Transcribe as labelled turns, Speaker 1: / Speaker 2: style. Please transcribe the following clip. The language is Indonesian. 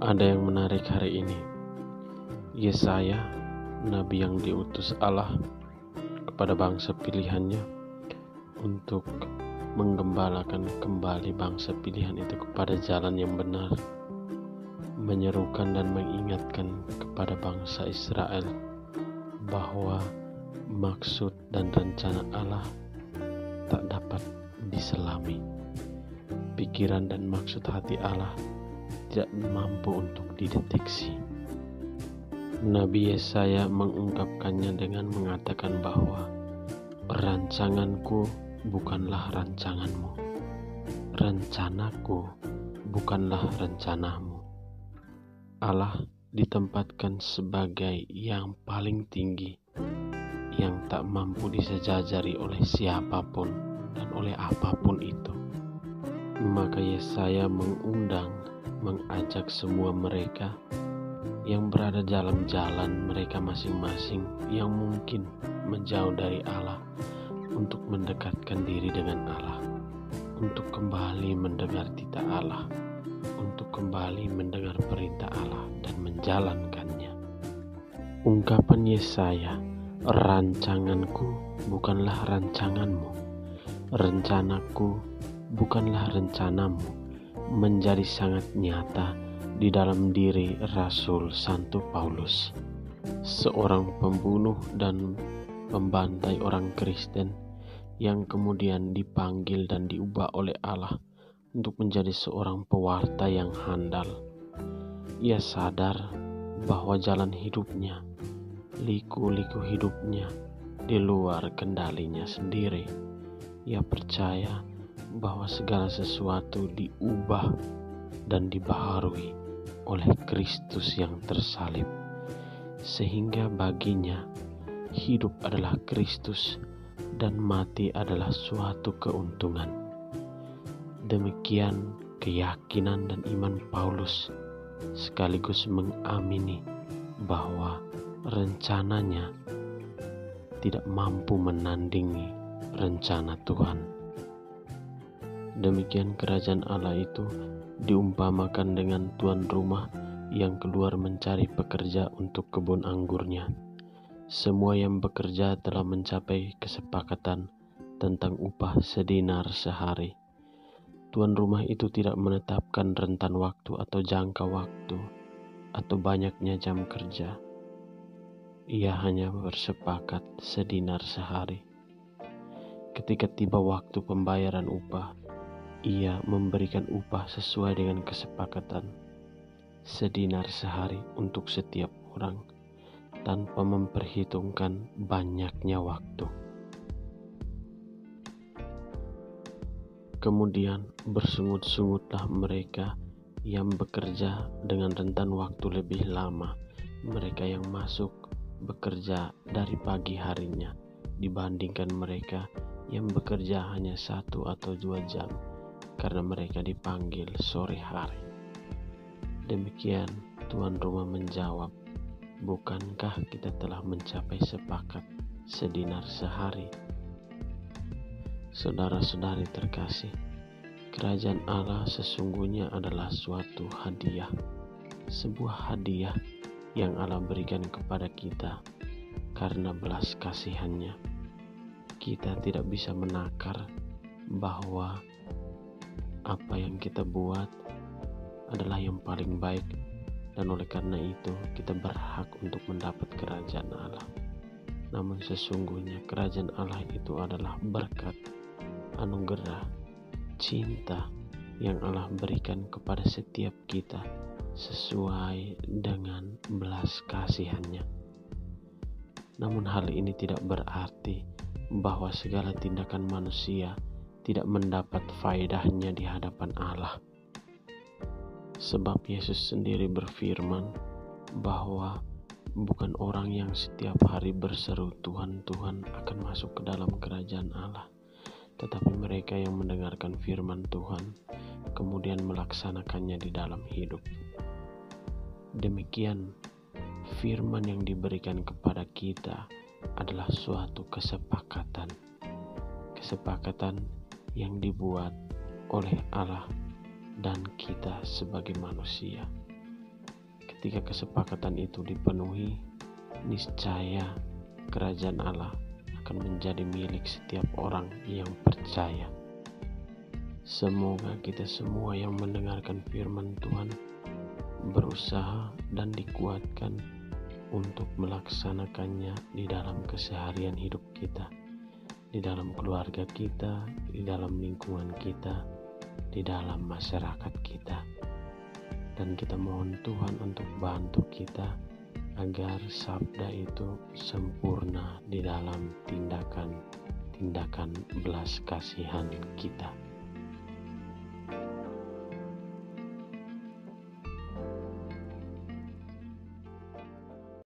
Speaker 1: Ada yang menarik hari ini. Yesaya, nabi yang diutus Allah kepada bangsa pilihannya untuk menggembalakan kembali bangsa pilihan itu kepada jalan yang benar, menyerukan dan mengingatkan kepada bangsa Israel bahwa maksud dan rencana Allah tak dapat diselami. Pikiran dan maksud hati Allah tidak mampu untuk dideteksi. Nabi Yesaya mengungkapkannya dengan mengatakan bahwa rancanganku bukanlah rancanganmu, rencanaku bukanlah rencanamu. Allah ditempatkan sebagai yang paling tinggi, yang tak mampu disejajari oleh siapapun dan oleh apapun itu. Maka Yesaya mengajak semua mereka yang berada dalam jalan mereka masing-masing yang mungkin menjauh dari Allah untuk mendekatkan diri dengan Allah, untuk kembali mendengar titah Allah, untuk kembali mendengar perintah Allah dan menjalankannya. Ungkapan Yesaya, rancanganku bukanlah rancanganmu, rencanaku bukanlah rencanamu, menjadi sangat nyata di dalam diri Rasul Santo Paulus, seorang pembunuh dan pembantai orang Kristen yang kemudian dipanggil dan diubah oleh Allah untuk menjadi seorang pewarta yang handal. Ia sadar bahwa jalan hidupnya, liku-liku hidupnya di luar kendalinya sendiri. Ia percaya bahwa segala sesuatu diubah dan dibaharui oleh Kristus yang tersalib, sehingga baginya hidup adalah Kristus dan mati adalah suatu keuntungan. Demikian keyakinan dan iman Paulus, sekaligus mengamini bahwa rencananya tidak mampu menandingi rencana Tuhan. Demikian kerajaan Allah itu diumpamakan dengan tuan rumah yang keluar mencari pekerja untuk kebun anggurnya. Semua yang bekerja telah mencapai kesepakatan tentang upah sedinar sehari. Tuan rumah itu tidak menetapkan rentan waktu atau jangka waktu atau banyaknya jam kerja. Ia hanya bersepakat sedinar sehari. Ketika tiba waktu pembayaran upah, ia memberikan upah sesuai dengan kesepakatan, sedinar sehari untuk setiap orang, tanpa memperhitungkan banyaknya waktu. Kemudian bersungut-sungutlah mereka yang bekerja dengan rentan waktu lebih lama, mereka yang masuk bekerja dari pagi harinya dibandingkan mereka yang bekerja hanya 1 atau 2 jam karena mereka dipanggil sore hari. Demikian tuan rumah menjawab, bukankah kita telah mencapai sepakat sedinar sehari? Saudara-saudari terkasih, kerajaan Allah sesungguhnya adalah suatu hadiah, sebuah hadiah yang Allah berikan kepada kita karena belas kasihannya. Kita tidak bisa menakar bahwa apa yang kita buat adalah yang paling baik, dan oleh karena itu kita berhak untuk mendapat kerajaan Allah. Namun sesungguhnya kerajaan Allah itu adalah berkat, anugerah, cinta yang Allah berikan kepada setiap kita sesuai dengan belas kasihannya. Namun hal ini tidak berarti bahwa segala tindakan manusia tidak mendapat faedahnya di hadapan Allah. Sebab Yesus sendiri berfirman bahwa bukan orang yang setiap hari berseru Tuhan, Tuhan akan masuk ke dalam kerajaan Allah, tetapi mereka yang mendengarkan firman Tuhan kemudian melaksanakannya di dalam hidup. Demikian firman yang diberikan kepada kita adalah suatu kesepakatan yang dibuat oleh Allah dan kita sebagai manusia. ketika kesepakatan itu dipenuhi, niscaya kerajaan Allah akan menjadi milik setiap orang yang percaya. Semoga kita semua yang mendengarkan firman Tuhan berusaha dan dikuatkan untuk melaksanakannya di dalam keseharian hidup kita, di dalam keluarga kita, di dalam lingkungan kita, di dalam masyarakat kita. Dan kita mohon Tuhan untuk bantu kita agar sabda itu sempurna di dalam tindakan belas kasihan kita.